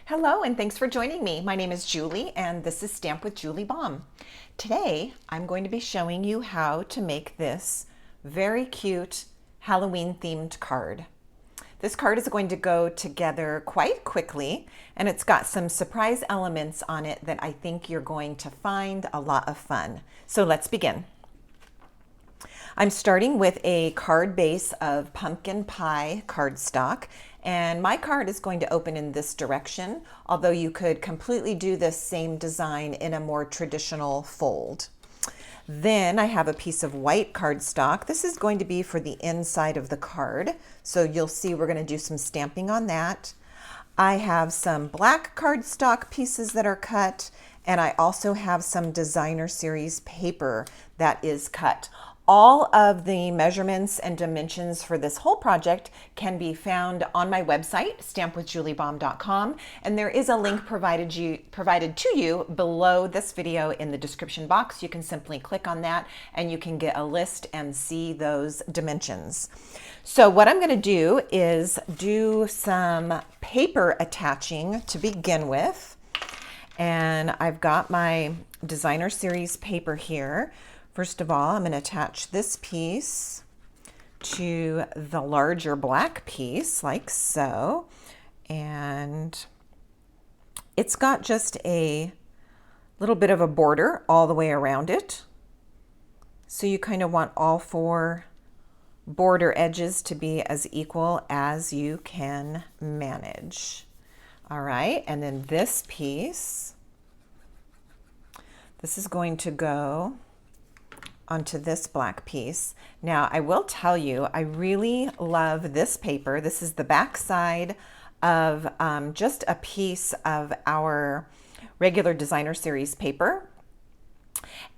Hello and thanks for joining me. My name is Julie and this is Stamp with Julie Baum. Today I'm going to be showing you how to make this very cute Halloween themed card. This card is going to go together quite quickly and it's got some surprise elements on it that I think you're going to find a lot of fun. So let's begin. I'm starting with a card base of pumpkin pie cardstock, and my card is going to open in this direction, although you could completely do this same design in a more traditional fold. Then I have a piece of white cardstock. This is going to be for the inside of the card, so you'll see we're going to do some stamping on that. I have some black cardstock pieces that are cut, and I also have some designer series paper that is cut. All of the measurements and dimensions for this whole project can be found on my website, stampwithjuliebaum.com, and there is a link provided to you below this video in the description box. You can simply click on that and you can get a list and see those dimensions. So what I'm going to do is do some paper attaching to begin with, and I've got my designer series paper here. First of all, I'm going to attach this piece to the larger black piece like so, and it's got just a little bit of a border all the way around it. So you kind of want all four border edges to be as equal as you can manage. All right, and then this piece, this is going to go onto this black piece. Now I will tell you, I really love this paper. This is the back side of just a piece of our regular designer series paper.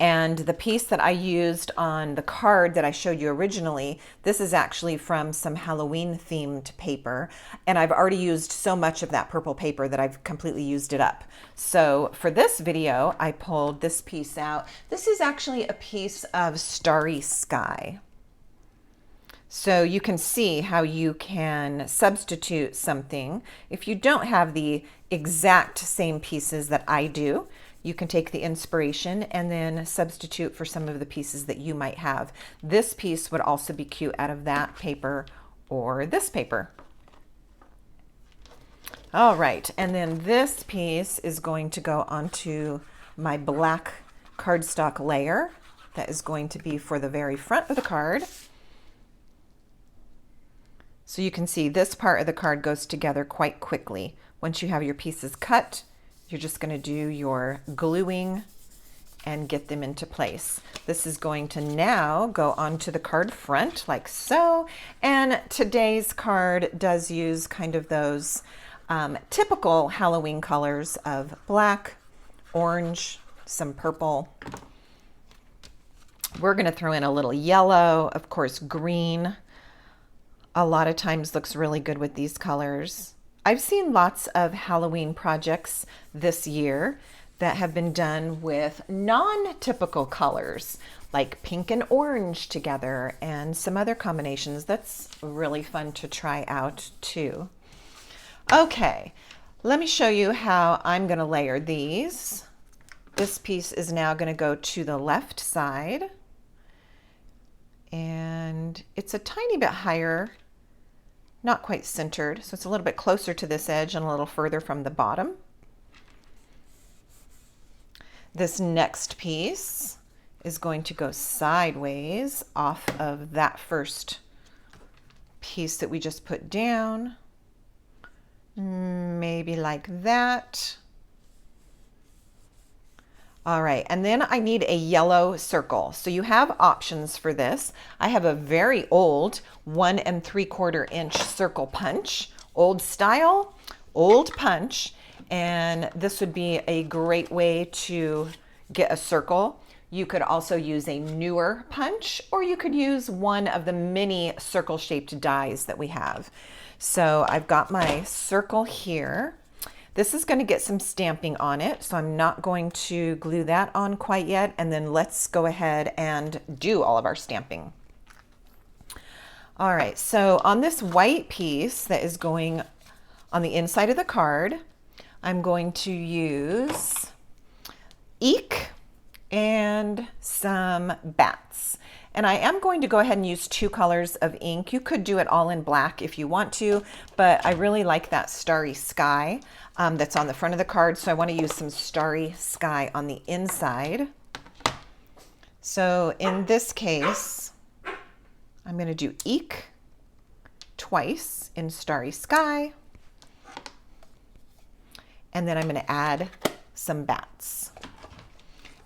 And the piece that I used on the card that I showed you originally, this is actually from some Halloween themed paper. And I've already used so much of that purple paper that I've completely used it up. So for this video, I pulled this piece out. This is actually a piece of Starry Sky. So you can see how you can substitute something. If you don't have the exact same pieces that I do, you can take the inspiration and then substitute for some of the pieces that you might have. This piece would also be cute out of that paper or this paper. All right, and then this piece is going to go onto my black cardstock layer. That is going to be for the very front of the card. So you can see this part of the card goes together quite quickly. Once you have your pieces cut, you're just going to do your gluing and get them into place. This is going to now go onto the card front like so. And today's card does use kind of those typical Halloween colors of black, orange, some purple. We're going to throw in a little yellow, of course, green. A lot of times looks really good with these colors. I've seen lots of Halloween projects this year that have been done with non-typical colors like pink and orange together and some other combinations. That's really fun to try out too. Okay, let me show you how I'm going to layer these. This piece is now going to go to the left side, and it's a tiny bit higher, not quite centered, so it's a little bit closer to this edge and a little further from the bottom. This next piece is going to go sideways off of that first piece that we just put down, maybe like that. All right, and then I need a yellow circle. So you have options for this. I have a very old 1 3/4 inch circle punch, old style, old punch, and this would be a great way to get a circle. You could also use a newer punch, or you could use one of the mini circle shaped dies that we have. So I've got my circle here. This is going to get some stamping on it, so I'm not going to glue that on quite yet, and then let's go ahead and do all of our stamping. All right, so on this white piece that is going on the inside of the card, I'm going to use ink and some bats. And I am going to go ahead and use 2 colors of ink. You could do it all in black if you want to, but I really like that starry sky that's on the front of the card. So I want to use some starry sky on the inside. So in this case, I'm going to do ink twice in starry sky. And then I'm going to add some bats.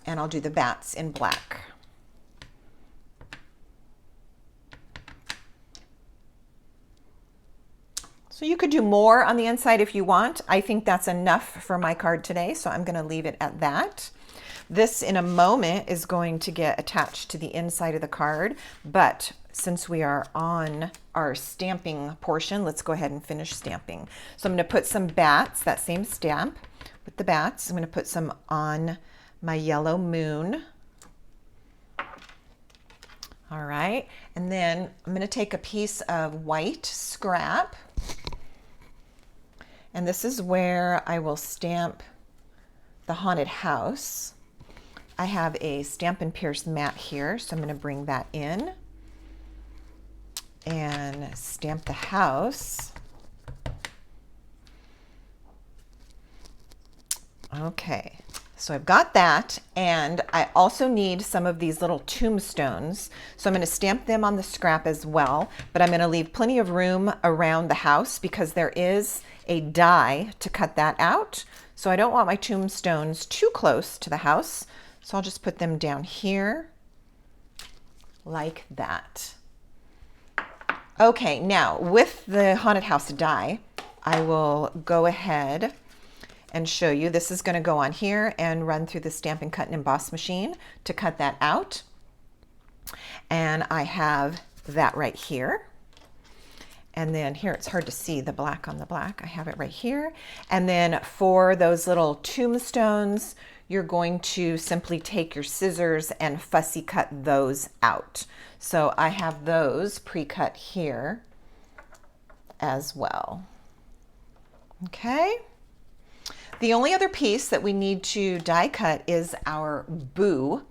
And I'll do the bats in black. So you could do more on the inside if you want. I think that's enough for my card today, so I'm going to leave it at that. This in a moment is going to get attached to the inside of the card, but since we are on our stamping portion, let's go ahead and finish stamping. So I'm going to put some bats, that same stamp with the bats. I'm going to put some on my yellow moon. All right, and then I'm going to take a piece of white scrap, and this is where I will stamp the haunted house. I have a Stampin' Pierce mat here, so I'm going to bring that in and stamp the house. Okay, so I've got that, and I also need some of these little tombstones. So I'm going to stamp them on the scrap as well, but I'm going to leave plenty of room around the house because there is a die to cut that out. So I don't want my tombstones too close to the house. So I'll just put them down here like that. Okay, now with the haunted house die, I will go ahead and show you. This is going to go on here and run through the Stampin' Cut and Emboss machine to cut that out. And I have that right here. And then here, it's hard to see the black on the black. I have it right here. And then for those little tombstones, you're going to simply take your scissors and fussy cut those out. So I have those pre-cut here as well. Okay. The only other piece that we need to die cut is our boo.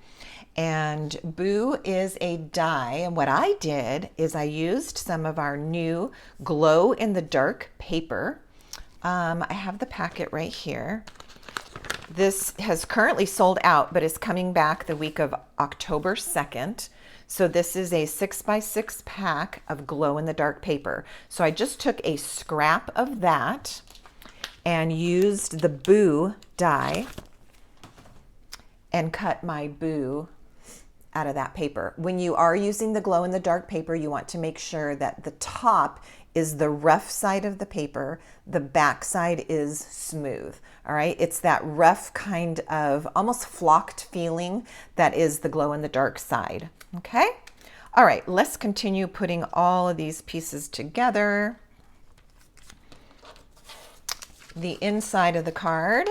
And boo is a die, and what I did is I used some of our new glow in the dark paper. I have the packet right here. This has currently sold out, but is coming back the week of October 2nd. So this is a 6x6 pack of glow in the dark paper. So I just took a scrap of that and used the boo die and cut my boo out of that paper. When you are using the glow in the dark paper, you want to make sure that the top is the rough side of the paper, the back side is smooth. All right, it's that rough kind of almost flocked feeling that is the glow in the dark side. Okay, all right, let's continue putting all of these pieces together. The inside of the card.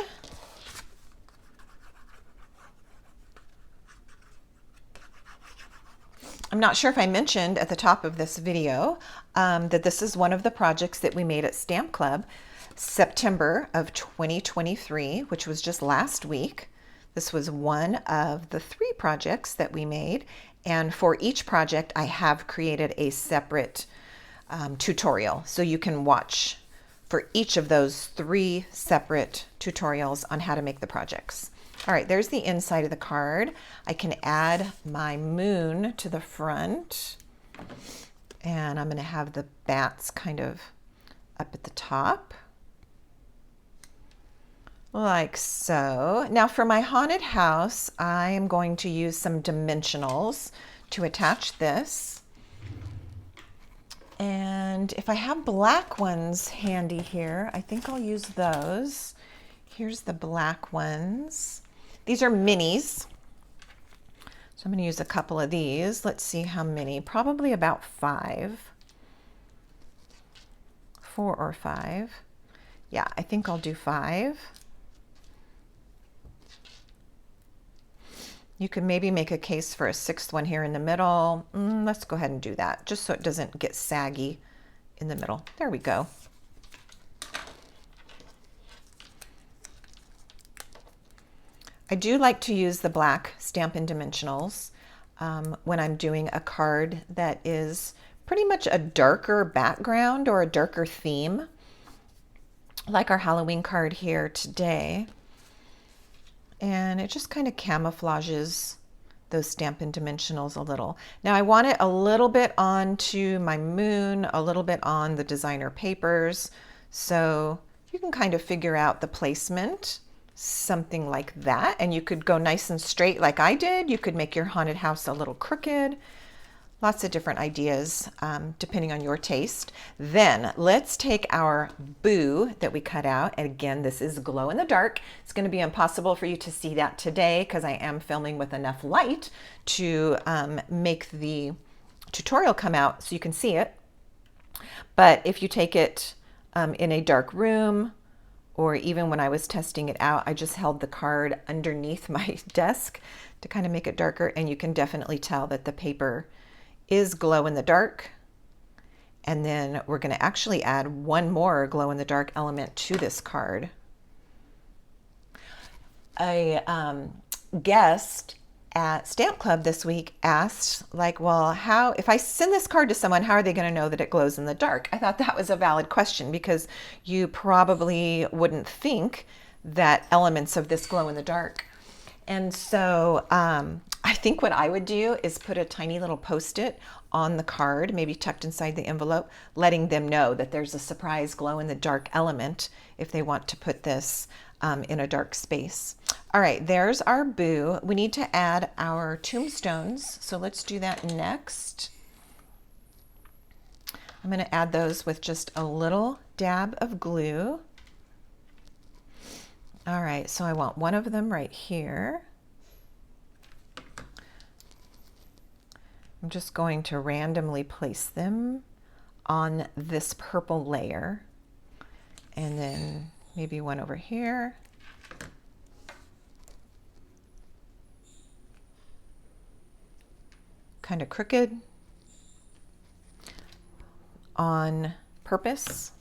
I'm not sure if I mentioned at the top of this video that this is one of the projects that we made at Stamp Club, September of 2023, which was just last week. This was one of the 3 projects that we made. And for each project, I have created a separate tutorial. So you can watch for each of those 3 separate tutorials on how to make the projects. All right, there's the inside of the card. I can add my moon to the front, and I'm going to have the bats kind of up at the top, like so. Now for my haunted house, I am going to use some dimensionals to attach this. And if I have black ones handy here, I think I'll use those. Here's the black ones. These are minis. So I'm going to use a couple of these. Let's see how many. Probably about 5. 4 or 5. Yeah, I think I'll do 5. You could maybe make a case for a 6th one here in the middle. Let's go ahead and do that, just so it doesn't get saggy in the middle. There we go. I do like to use the black Stampin' Dimensionals when I'm doing a card that is pretty much a darker background or a darker theme, like our Halloween card here today. And it just kind of camouflages those Stampin' Dimensionals a little. Now I want it a little bit onto my moon, a little bit on the designer papers, so you can kind of figure out the placement, something like that. And you could go nice and straight like I did. You could make your haunted house a little crooked. Lots of different ideas depending on your taste. Then let's take our boo that we cut out. And again, this is glow in the dark. It's going to be impossible for you to see that today because I am filming with enough light to make the tutorial come out so you can see it. But if you take it in a dark room, or even when I was testing it out, I just held the card underneath my desk to kind of make it darker, and you can definitely tell that the paper is glow in the dark. And then we're going to actually add one more glow in the dark element to this card. A guest at Stamp Club this week asked, like, well, how, if I send this card to someone, how are they going to know that it glows in the dark? I thought that was a valid question because you probably wouldn't think that elements of this glow in the dark. And so I think what I would do is put a tiny little Post-it on the card, maybe tucked inside the envelope, letting them know that there's a surprise glow in the dark element if they want to put this in a dark space. All right, there's our boo. We need to add our tombstones, so let's do that next. I'm going to add those with just a little dab of glue. All right, so I want one of them right here. I'm just going to randomly place them on this purple layer, and then maybe one over here. Kind of crooked on purpose.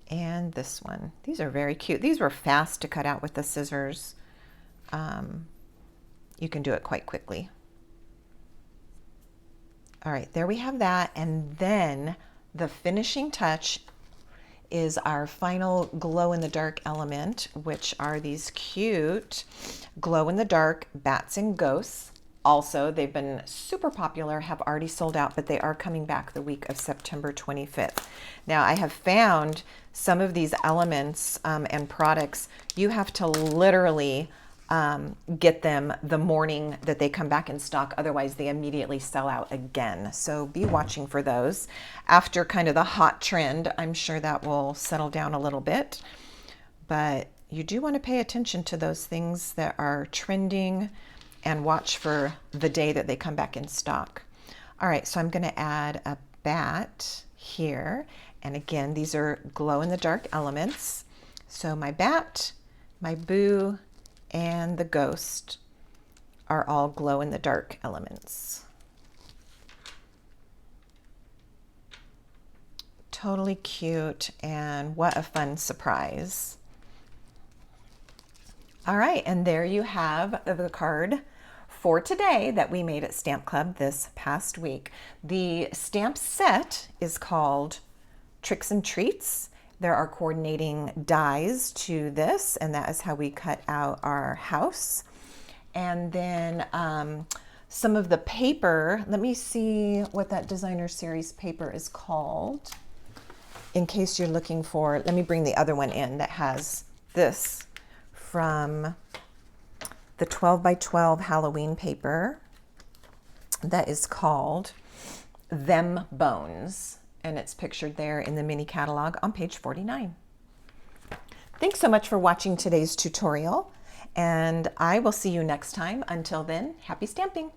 And this one. These are very cute. These were fast to cut out with the scissors. You can do it quite quickly. All right, there we have that. And then the finishing touch is our final glow in the dark element, which are these cute glow in the dark bats and ghosts. Also, they've been super popular, have already sold out, but they are coming back the week of September 25th. Now, I have found some of these elements and products, you have to literally get them the morning that they come back in stock. Otherwise, they immediately sell out again. So be watching for those. After kind of the hot trend, I'm sure that will settle down a little bit. But you do want to pay attention to those things that are trending and watch for the day that they come back in stock. All right, so I'm going to add a bat here. And again, these are glow in the dark elements. So my bat, my boo, and the ghost are all glow in the dark elements. Totally cute, and what a fun surprise. All right, and there you have the card for today that we made at Stamp Club this past week. The stamp set is called Tricks and Treats. There are coordinating dies to this, and that is how we cut out our house. And then some of the paper, let me see what that designer series paper is called. In case you're looking for, let me bring the other one in that has this from the 12 by 12 Halloween paper that is called Them Bones. And it's pictured there in the mini catalog on page 49. Thanks so much for watching today's tutorial, and I will see you next time. Until then, happy stamping!